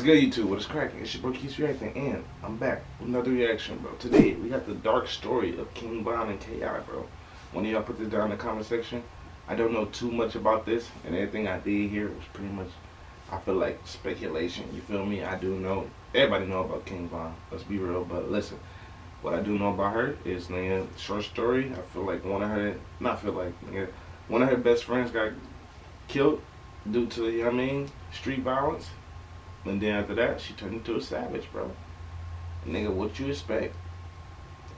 What's good, YouTube? What is cracking? It's your boy Keith Reacting, and I'm back with another reaction, bro. Today, we got the dark story of King Von and K.I., bro. One of y'all put this down in the comment section. I don't know too much about this, and everything I did here was pretty much, I feel like, speculation. You feel me? I do know, everybody know about King Von. Let's be real, but listen. What I do know about her is, nigga, short story. I feel like one of her best friends got killed due to, you know what I mean, street violence. And then after that, she turned into a savage, bro. Nigga, what you expect?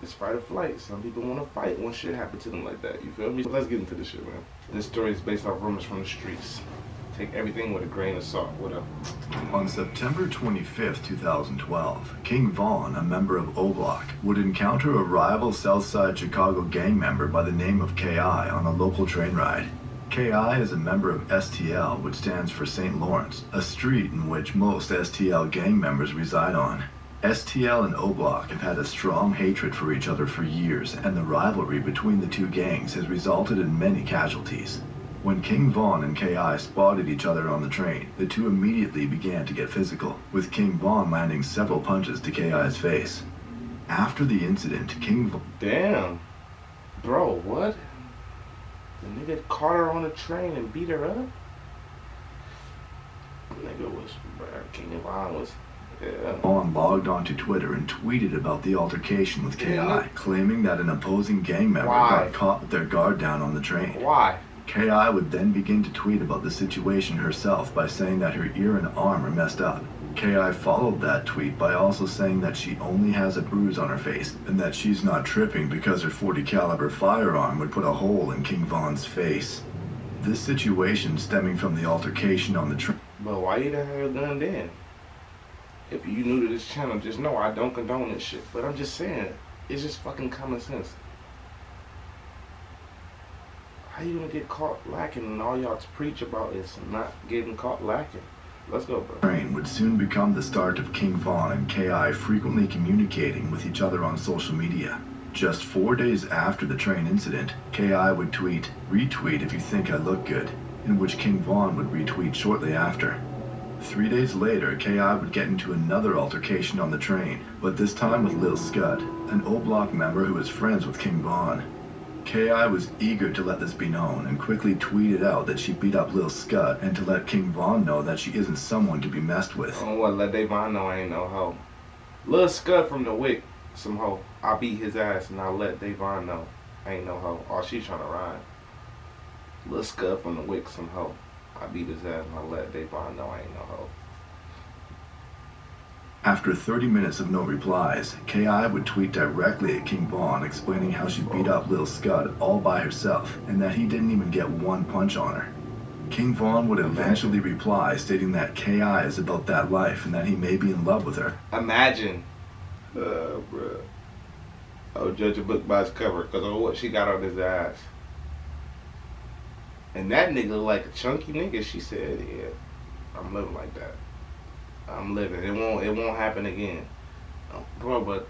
It's fight or flight. Some people want to fight when shit happens to them like that. You feel me? So let's get into this shit, man. This story is based off rumors from the streets. Take everything with a grain of salt. What up? On September 25th, 2012, King Von, a member of O Block, would encounter a rival Southside Chicago gang member by the name of K.I. on a local train ride. K.I. is a member of STL, which stands for St. Lawrence, a street in which most STL gang members reside on. STL and O Block have had a strong hatred for each other for years, and the rivalry between the two gangs has resulted in many casualties. When King Von and K.I. spotted each other on the train, the two immediately began to get physical, with King Von landing several punches to K.I.'s face. After the incident, King Von... Damn. Bro, what? The nigga caught her on the train and beat her up? The nigga was, bro, King Von was, yeah. Von logged onto Twitter and tweeted about the altercation with K.I., claiming that an opposing gang member got caught with their guard down on the train. Why? K.I. would then begin to tweet about the situation herself by saying that her ear and arm are messed up. K.I. followed that tweet by also saying that she only has a bruise on her face and that she's not tripping because her .40 caliber firearm would put a hole in King Von's face. This situation stemming from the altercation on the train. But why you didn't have a gun then? If you new to this channel, just know I don't condone this shit. But I'm just saying, it's just fucking common sense. How you gonna get caught lacking and all y'all preach about is not getting caught lacking? Let's go, bro. Train would soon become the start of King Von and K.I. frequently communicating with each other on social media. Just 4 days after the train incident, K.I. would tweet, "Retweet if you think I look good," in which King Von would retweet shortly after. 3 days later, K.I. would get into another altercation on the train, but this time with Lil Scud, an O Block member who is friends with King Von. K.I. was eager to let this be known and quickly tweeted out that she beat up Lil Scud and to let King Von know that she isn't someone to be messed with. Oh, what? Let Davon know I ain't no hoe. Lil Scud from the Wick, some hoe. I beat his ass and I let Davon know I ain't no hoe. Oh, she's trying to rhyme. Lil Scud from the Wick, some hoe. I beat his ass and I let Davon know I ain't no hoe. After 30 minutes of no replies, K.I. would tweet directly at King Von explaining how she beat up Lil Scud all by herself and that he didn't even get one punch on her. King Von would eventually reply stating that K.I. is about that life and that he may be in love with her. Imagine. Bruh. I'll judge a book by its cover because of what she got on his ass. And that nigga like a chunky nigga, she said, yeah, I'm living like that. I'm living. It won't happen again. Bro, but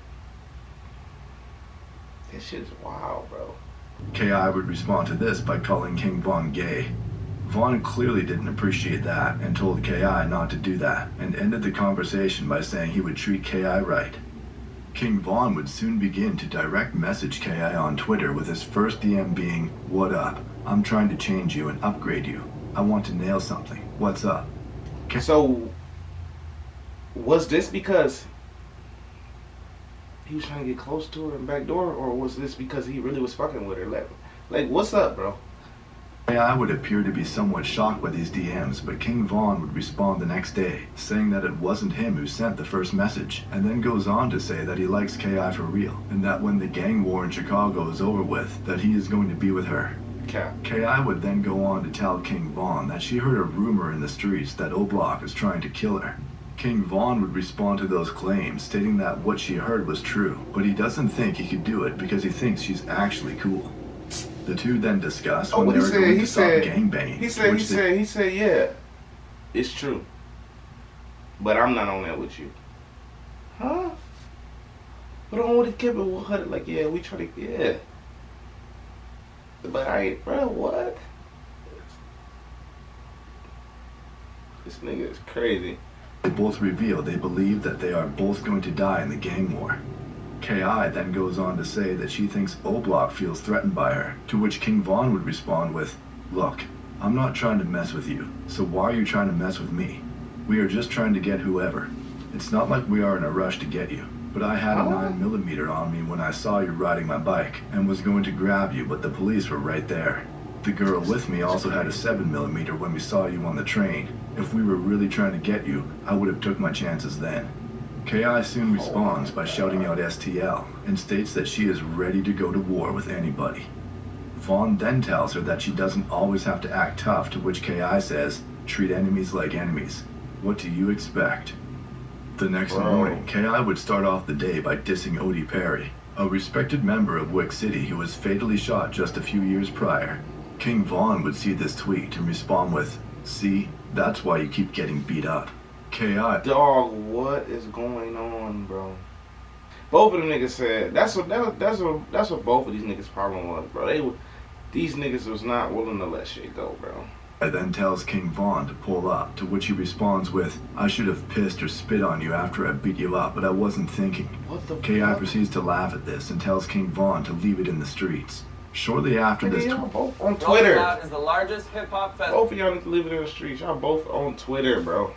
this shit's wild, bro. K.I. would respond to this by calling King Von gay. Von clearly didn't appreciate that and told K.I. not to do that and ended the conversation by saying he would treat K.I. right. King Von would soon begin to direct message K.I. on Twitter with his first DM being, "What up? I'm trying to change you and upgrade you. I want to nail something. What's up?" So was this because he was trying to get close to her and backdoor, or was this because he really was fucking with her? Like what's up, bro? K.I. would appear to be somewhat shocked by these DMs, but King Von would respond the next day, saying that it wasn't him who sent the first message, and then goes on to say that he likes K.I. for real, and that when the gang war in Chicago is over with, that he is going to be with her. K.I. would then go on to tell King Von that she heard a rumor in the streets that O Block is trying to kill her. King Von would respond to those claims, stating that what she heard was true, but he doesn't think he could do it because he thinks she's actually cool. The two then discuss when they were going to stop gangbanging. He said, yeah, it's true, but I'm not on that with you. Huh? But I want to keep it 100, like, yeah, we try to, yeah. But I ain't, bro, what? This nigga is crazy. They both reveal they believe that they are both going to die in the gang war. KI then goes on to say that she thinks O-Block feels threatened by her, to which King Von would respond with, "Look, I'm not trying to mess with you, so why are you trying to mess with me? We are just trying to get whoever. It's not like we are in a rush to get you, but I had a 9mm on me when I saw you riding my bike and was going to grab you, but the police were right there. The girl with me also had a 7mm when we saw you on the train. If we were really trying to get you, I would have took my chances then." KI soon responds by shouting out STL and states that she is ready to go to war with anybody. Vaughn then tells her that she doesn't always have to act tough, to which KI says, "Treat enemies like enemies. What do you expect?" The next morning, KI would start off the day by dissing Odie Perry, a respected member of Wick City who was fatally shot just a few years prior. King Vaughn would see this tweet and respond with, "See, that's why you keep getting beat up." KI. Dog, what is going on, bro? Both of them niggas said that's what both of these niggas' problem was, bro. These niggas was not willing to let shit go, bro. I then tells King Vaughn to pull up, to which he responds with, "I should have pissed or spit on you after I beat you up, but I wasn't thinking." What the KI fuck? proceeds to laugh at this and tells King Vaughn to leave it in the streets. Shortly after this, y'all both on Twitter. Shoutout is the largest hip-hop festival. Both of y'all need to leave it in the streets. Y'all both on Twitter, bro.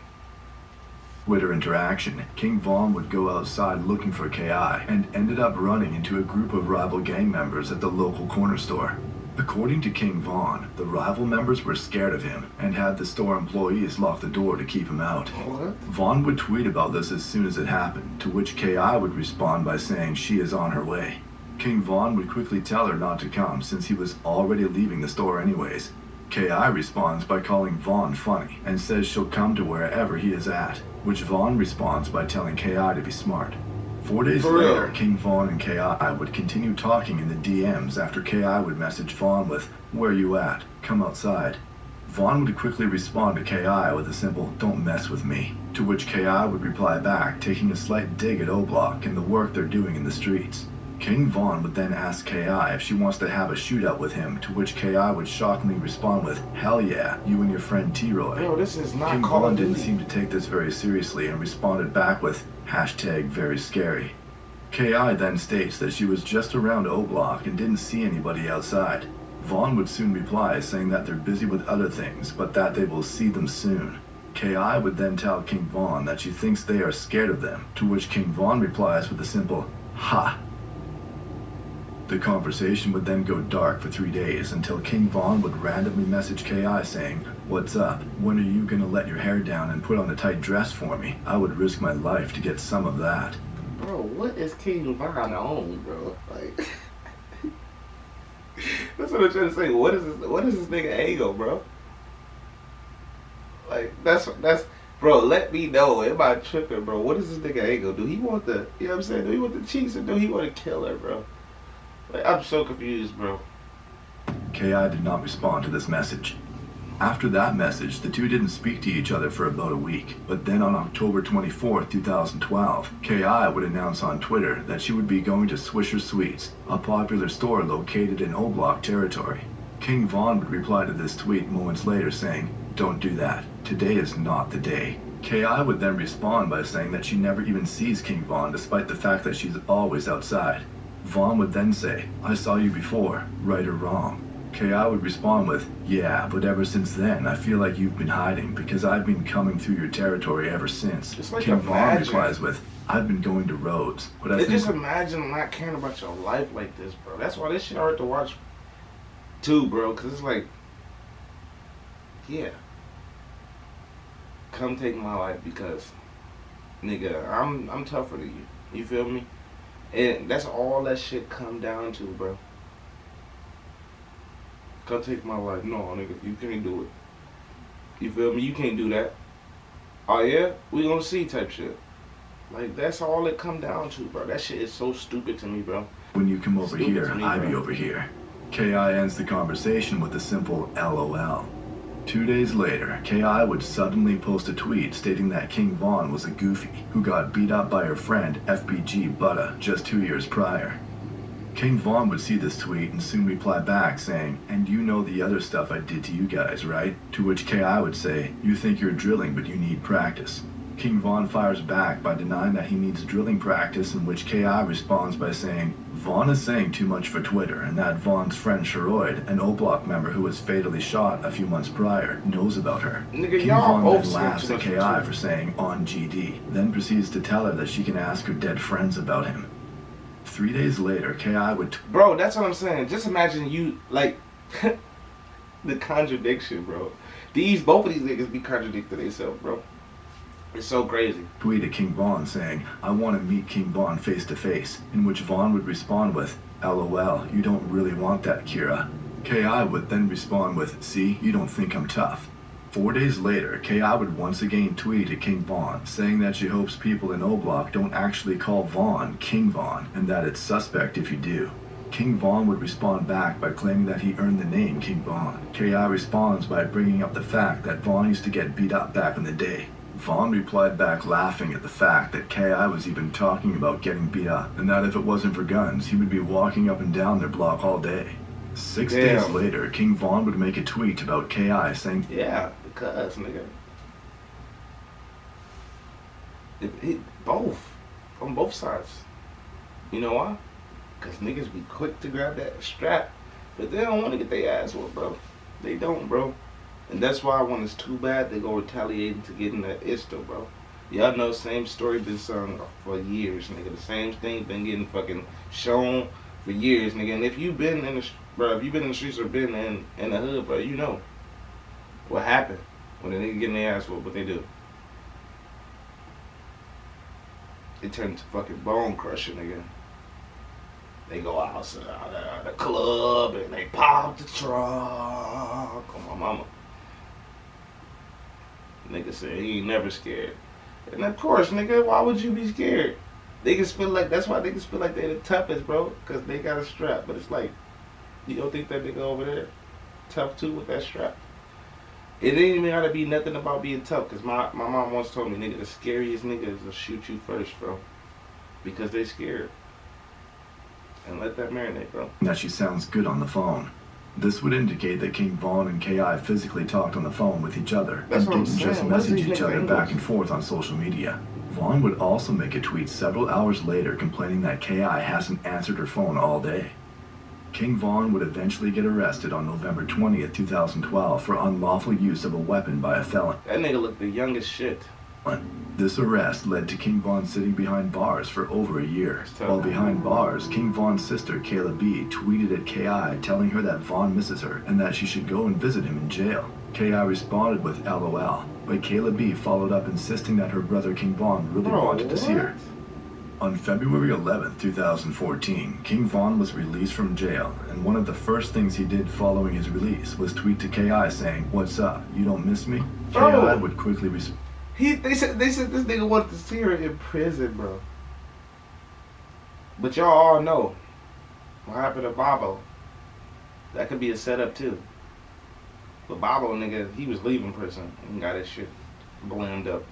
Twitter interaction, King Vaughn would go outside looking for KI and ended up running into a group of rival gang members at the local corner store. According to King Vaughn, the rival members were scared of him and had the store employees lock the door to keep him out. What? Vaughn would tweet about this as soon as it happened, to which KI would respond by saying she is on her way. King Vaughn would quickly tell her not to come since he was already leaving the store anyways. KI responds by calling Vaughn funny and says she'll come to wherever he is at, which Vaughn responds by telling KI to be smart. 4 days For real? later, King Vaughn and KI would continue talking in the DMs after KI would message Vaughn with, "Where you at? Come outside." Vaughn would quickly respond to KI with a simple, "Don't mess with me," to which KI would reply back, taking a slight dig at O-Block and the work they're doing in the streets. King Vaughn would then ask KI if she wants to have a shootout with him, to which KI would shockingly respond with, "Hell yeah, you and your friend T-Roy." Bro, this is not King Call Vaughn of didn't Duty. seem to take this very seriously and responded back with, "very scary." KI then states that she was just around O-Block and didn't see anybody outside. Vaughn would soon reply saying that they're busy with other things, but that they will see them soon. KI would then tell King Vaughn that she thinks they are scared of them, to which King Vaughn replies with a simple, "Ha." The conversation would then go dark for 3 days until King Vaughn would randomly message KI saying, "What's up? When are you gonna let your hair down and put on a tight dress for me? I would risk my life to get some of that." Bro, what is King Von on, bro? Like, that's what I'm trying to say. What is this nigga ego, bro? Like, that's, bro, let me know. Am I tripping, bro? What is this nigga ego? Do he want the, you know what I'm saying? Do he want the cheeks or do he want to kill her, bro? Like, I'm so confused, bro. KI did not respond to this message. After that message, the two didn't speak to each other for about a week, but then on October 24th, 2012, KI would announce on Twitter that she would be going to Swisher Sweets, a popular store located in O-Block territory. King Vaughn would reply to this tweet moments later saying, "Don't do that. Today is not the day." KI would then respond by saying that she never even sees King Vaughn despite the fact that she's always outside. Vaughn would then say, "I saw you before, right or wrong." KI would respond with, "Yeah, but ever since then, I feel like you've been hiding because I've been coming through your territory ever since." Just like King Vaughn imagine. replies with, "I've been going to Rhodes, but I Just think..." imagine not caring about your life like this, bro. That's why this shit hard to watch, too, bro. Cause it's like, yeah, come take my life because, nigga, I'm tougher than you. You feel me? And that's all that shit come down to, bro. Come take my life. No, nigga, you can't do it. You feel me? You can't do that. Oh yeah? We gonna see type shit. Like, that's all it come down to, bro. That shit is so stupid to me, bro. "When you come over Stupid here, to me, I be bro. over here." KI ends the conversation with a simple LOL. 2 days later, KI would suddenly post a tweet stating that King Vaughn was a goofy who got beat up by her friend FBG Butta just 2 years prior. King Vaughn would see this tweet and soon reply back saying, "And you know the other stuff I did to you guys, right?" To which KI would say, "You think you're drilling but you need practice." King Von fires back by denying that he needs drilling practice, in which KI responds by saying, Von is saying too much for Twitter, and that Von's friend Shoutout, an O-Block member who was fatally shot a few months prior, knows about her. Nigga, King y'all Von both then saying laughs too at much KI for for saying on GD, then proceeds to tell her that she can ask her dead friends about him. 3 days later, KI would Bro, that's what I'm saying. Just imagine you, like, the contradiction, bro. Both of these niggas be contradicting themselves, bro. It's so crazy. tweet at King Von saying, I want to meet King Von face to face, in which Von would respond with, LOL, you don't really want that, Kira. KI would then respond with, see, you don't think I'm tough. 4 days later, KI would once again tweet at King Von, saying that she hopes people in O-Block don't actually call Von King Von, and that it's suspect if you do. King Von would respond back by claiming that he earned the name King Von. KI responds by bringing up the fact that Von used to get beat up back in the day. Von replied back laughing at the fact that KI was even talking about getting beat up, and that if it wasn't for guns, he would be walking up and down their block all day. 6 days Damn. later, King Von would make a tweet about KI saying, Yeah, because, nigga. Both. On both sides. You know why? Because niggas be quick to grab that strap, but they don't want to get their ass whooped, bro. They don't, bro. And that's why when it's too bad, they go retaliating to get in that isto, bro. Y'all know same story been sung for years, nigga. The same thing been getting fucking shown for years, nigga. And if you've been in the, bro, if you've been in the streets or been in the hood, bro, you know what happened when a nigga getting their ass whooped. What they do? They turn into fucking bone crusher, nigga. They go outside the club and they pop the trunk on my mama. Nigga said he ain't never scared. And of course, nigga, why would you be scared? Niggas feel like, that's why niggas feel like they the toughest, bro. Because they got a strap. But it's like, you don't think that nigga over there tough too with that strap? It ain't even gotta be nothing about being tough. Because my mom once told me, nigga, the scariest niggas will shoot you first, bro. Because they scared. And let that marinate, bro. that she sounds good on the phone. This would indicate that King Von and KI physically talked on the phone with each other That's and what I'm didn't just saying. What is message these each other niggas back English? and forth on social media. Von would also make a tweet several hours later complaining that KI hasn't answered her phone all day. King Von would eventually get arrested on November 20th, 2012 for unlawful use of a weapon by a felon. That nigga look the youngest shit. This arrest led to King Von sitting behind bars for over a year. tough. While behind bars, King Von's sister, Kayla B, tweeted at KI telling her that Von misses her and that she should go and visit him in jail. KI responded with LOL, but Kayla B followed up insisting that her brother King Von really Bro, wanted to see her. On February 11th, 2014, King Von was released from jail, and one of the first things he did following his release was tweet to KI saying, "What's up? You don't miss me?" Bro. KI would quickly respond. They said this nigga wanted to see her in prison, bro. But y'all all know what happened to Bobo. That could be a setup too. But Bobo, nigga, he was leaving prison and got his shit blamed up.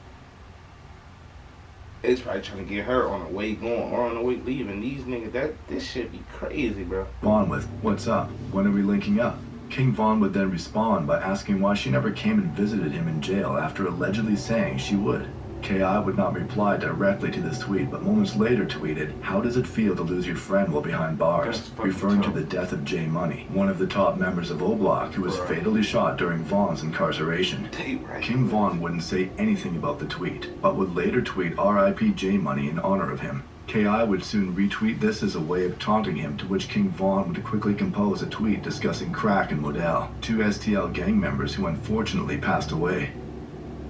It's probably trying to get her on the way going or on the way leaving. These niggas, this shit be crazy, bro. Von with, "What's up? When are we linking up?" King Von would then respond by asking why she never came and visited him in jail after allegedly saying she would. KI would not reply directly to this tweet, but moments later tweeted, "How does it feel to lose your friend while behind bars?" That's fucking referring to tough. the death of J Money, one of the top members of O-Block who was Right. fatally shot during Von's incarceration. They right. King Von wouldn't say anything about the tweet, but would later tweet RIP J Money in honor of him. KI would soon retweet this as a way of taunting him, to which King Von would quickly compose a tweet discussing Crack and Modell, two STL gang members who unfortunately passed away.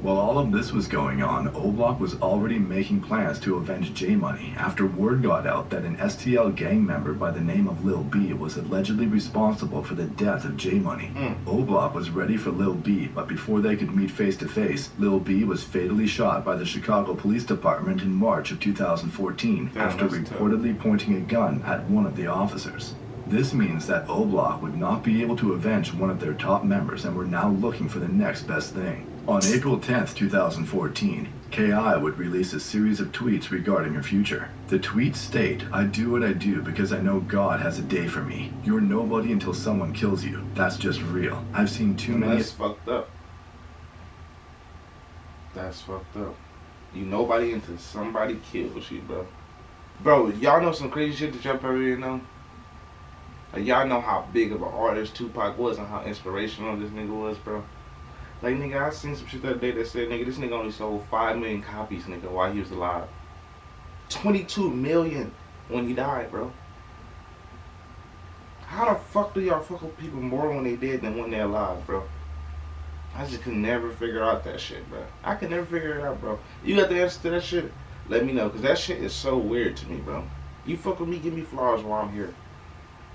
While all of this was going on, O-Block was already making plans to avenge J-Money after word got out that an STL gang member by the name of Lil B was allegedly responsible for the death of J-Money. O-Block was ready for Lil B, but before they could meet face to face, Lil B was fatally shot by the Chicago Police Department in March of 2014 Damn, after that's tough. reportedly pointing a gun at one of the officers. This means that O-Block would not be able to avenge one of their top members and were now looking for the next best thing. On April 10th, 2014, KI would release a series of tweets regarding her future. The tweets state, "I do what I do because I know God has a day for me. You're nobody until someone kills you. That's just real. I've seen too And many..." that's fucked up. That's fucked up. You nobody until somebody kills you, bro. Bro, y'all know some crazy shit that y'all probably didn't know? Like, y'all know how big of an artist Tupac was and how inspirational this nigga was, bro. Like, nigga, I seen some shit the other day that said, nigga, this nigga only sold 5 million copies, nigga, while he was alive. 22 million when he died, bro. How the fuck do y'all fuck with people more when they dead than when they're alive, bro? I just could never figure out that shit, bro. I could never figure it out, bro. You got the answer to that shit? Let me know, because that shit is so weird to me, bro. You fuck with me, give me flowers while I'm here.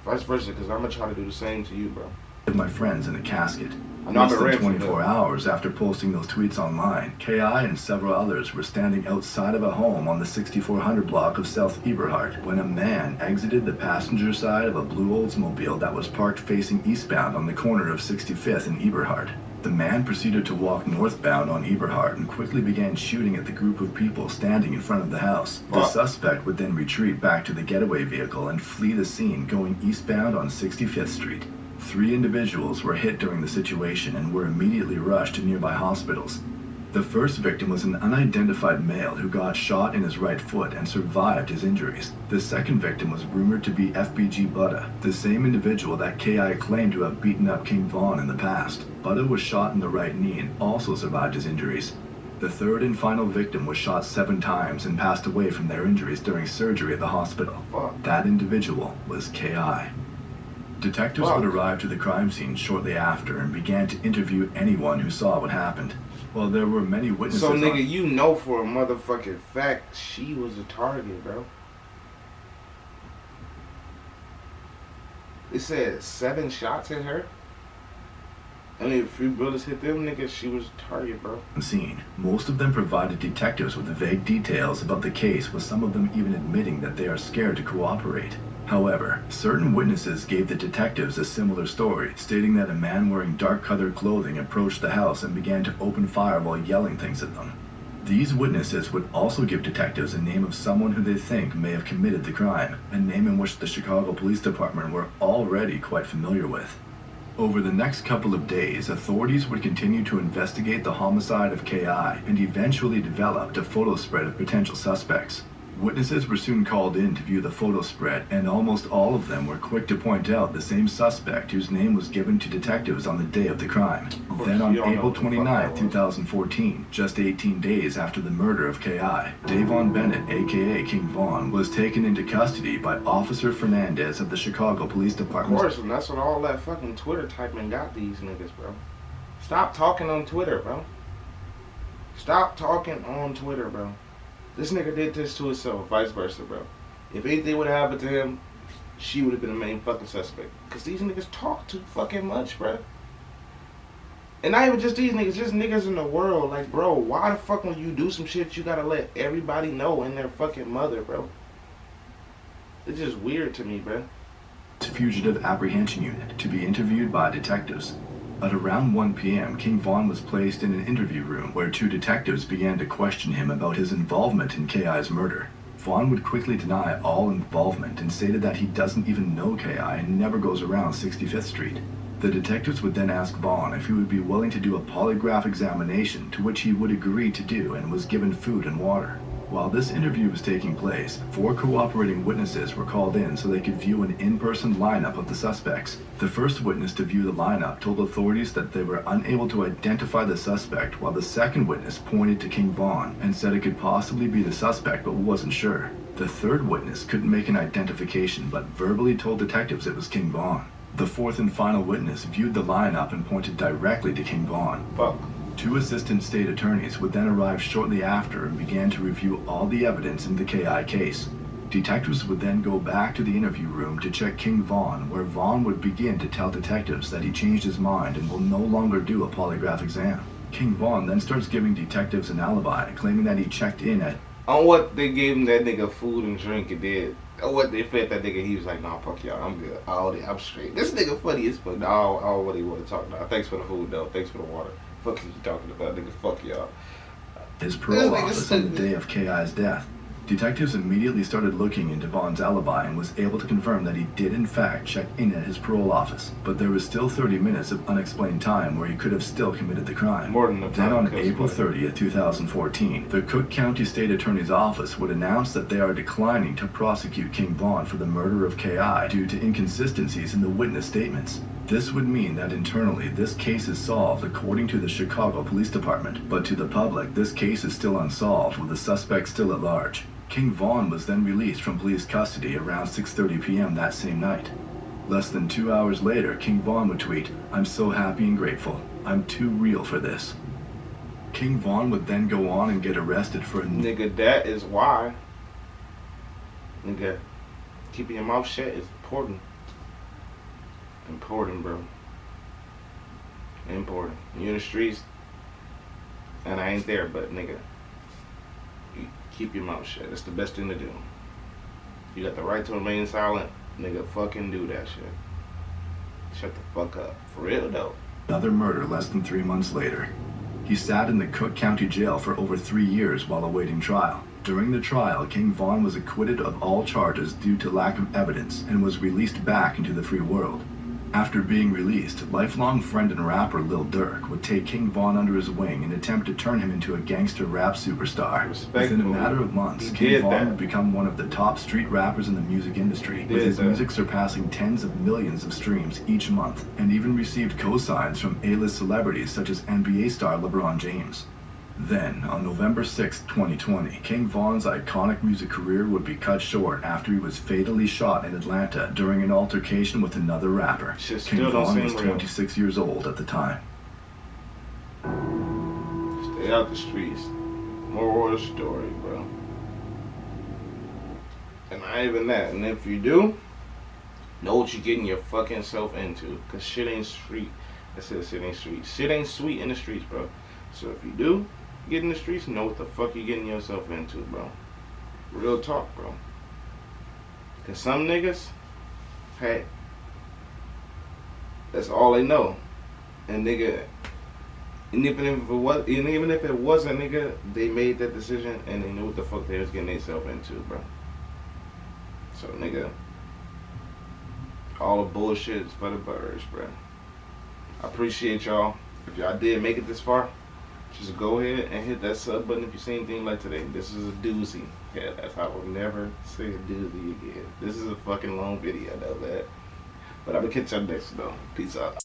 Vice versa, because I'm going to try to do the same to you, bro. With my friends in a casket. I know Less I've been than ranting, 24 hours after posting those tweets online, K.I. and several others were standing outside of a home on the 6400 block of South Eberhard when a man exited the passenger side of a blue Oldsmobile that was parked facing eastbound on the corner of 65th and Eberhard. The man proceeded to walk northbound on Eberhard and quickly began shooting at the group of people standing in front of the house. The suspect would then retreat back to the getaway vehicle and flee the scene going eastbound on 65th Street. 3 individuals were hit during the situation and were immediately rushed to nearby hospitals. The first victim was an unidentified male who got shot in his right foot and survived his injuries. The second victim was rumored to be FBG Butta, the same individual that K.I. claimed to have beaten up King Von in the past. Butta was shot in the right knee and also survived his injuries. The third and final victim was shot 7 times and passed away from their injuries during surgery at the hospital. That individual was K.I. Detectives would arrive to the crime scene shortly after and began to interview anyone who saw what happened. While there were many witnesses. So, nigga, you know for a motherfucking fact she was a target, bro. It said 7 shots at her. Only a few bullets hit them, nigga. She was a target, bro. Scene. Most of them provided detectives with vague details about the case, with some of them even admitting that they are scared to cooperate. However, certain witnesses gave the detectives a similar story, stating that a man wearing dark-colored clothing approached the house and began to open fire while yelling things at them. These witnesses would also give detectives a name of someone who they think may have committed the crime, a name in which the Chicago Police Department were already quite familiar with. Over the next couple of days, authorities would continue to investigate the homicide of K.I. and eventually developed a photo spread of potential suspects. Witnesses were soon called in to view the photo spread, and almost all of them were quick to point out the same suspect whose name was given to detectives on the day of the crime. Then on April 29, 2014, just 18 days after the murder of K.I., Davon Bennett, aka King Von, was taken into custody by Officer Fernandez of the Chicago Police Department. Of course, and that's what all that fucking Twitter typing got these niggas, bro. Stop talking on Twitter, bro. Stop talking on Twitter, bro. This nigga did this to himself, vice versa, bro. If anything would have happened to him, she would have been the main fucking suspect. Because these niggas talk too fucking much, bro. And not even just these niggas, just niggas in the world. Like, bro, why the fuck when you do some shit, you gotta let everybody know and their fucking mother, bro? It's just weird to me, bro. Fugitive Apprehension Unit to be interviewed by detectives. At around 1 p.m., King Von was placed in an interview room where 2 detectives began to question him about his involvement in K.I.'s murder. Von would quickly deny all involvement and stated that he doesn't even know K.I. and never goes around 65th Street. The detectives would then ask Von if he would be willing to do a polygraph examination, to which he would agree to do and was given food and water. While this interview was taking place, 4 cooperating witnesses were called in so they could view an in-person lineup of the suspects. The first witness to view the lineup told authorities that they were unable to identify the suspect, while the second witness pointed to King Von and said it could possibly be the suspect but wasn't sure. The third witness couldn't make an identification but verbally told detectives it was King Von. The fourth and final witness viewed the lineup and pointed directly to King Von. Fuck. 2 assistant state attorneys would then arrive shortly after and began to review all the evidence in the K.I. case. Detectives would then go back to the interview room to check King Von, where Von would begin to tell detectives that he changed his mind and will no longer do a polygraph exam. King Von then starts giving detectives an alibi, claiming that he checked in at On what they gave him that nigga food and drink and did. On what they fed that nigga, he was like, nah, fuck y'all, I'm good. I'm straight. This nigga funny as fuck. Nah, I don't really want to talk now. Thanks for the food, though. Thanks for the water. Fuck you talking about, nigga. Fuck y'all. his parole office on the day of K.I.'s death. Detectives immediately started looking into Vaughn's alibi and was able to confirm that he did in fact check in at his parole office, but there was still 30 minutes of unexplained time where he could have still committed the crime. More than enough Then time on to kill April somebody. 30th, 2014, the Cook County State Attorney's Office would announce that they are declining to prosecute King Vaughn for the murder of K.I. due to inconsistencies in the witness statements. This would mean that internally this case is solved according to the Chicago Police Department, but to the public this case is still unsolved with the suspect still at large. King Vaughn was then released from police custody around 6:30 p.m. that same night. Less than 2 hours later, King Vaughn would tweet, "I'm so happy and grateful. I'm too real for this." King Vaughn would then go on and get arrested for Nigga, that is why. Nigga, keeping your mouth shut is important. Important, bro. Important. You in the streets, and I ain't there, but nigga, you keep your mouth shut. That's the best thing to do. You got the right to remain silent. Nigga, fucking do that shit. Shut the fuck up. For real, though. another murder less than 3 months later. He sat in the Cook County Jail for over 3 years while awaiting trial. During the trial, King Vaughn was acquitted of all charges due to lack of evidence and was released back into the free world. After being released, lifelong friend and rapper Lil Durk would take King Vaughn under his wing and attempt to turn him into a gangster rap superstar. Within a matter of months, King Vaughn would become one of the top street rappers in the music industry, with his music surpassing tens of millions of streams each month, and even received co-signs from A-list celebrities such as NBA star LeBron James. Then, on November 6, 2020, King Vaughn's iconic music career would be cut short after he was fatally shot in Atlanta during an altercation with another rapper. King Vaughn was 26 years old at the time. Stay out the streets. Moral of the story, bro. And not even that. And if you do, know what you're getting your fucking self into. Cause shit ain't street. I said shit ain't sweet. Shit ain't sweet in the streets, bro. So if you do get in the streets, know what the fuck you're getting yourself into, bro. Real talk, bro. Cause some niggas, hey, that's all they know. And nigga, and even if it wasn't, nigga, they made that decision and they knew what the fuck they was getting themselves into, bro. So nigga, all the bullshit is for the birds, bro. I appreciate y'all. If y'all did make it this far, just go ahead and hit that sub button if you see anything like today. This is a doozy. Yeah, that's how I will never say a doozy again. This is a fucking long video, I know that. But I'm gonna catch y'all next though. Peace out.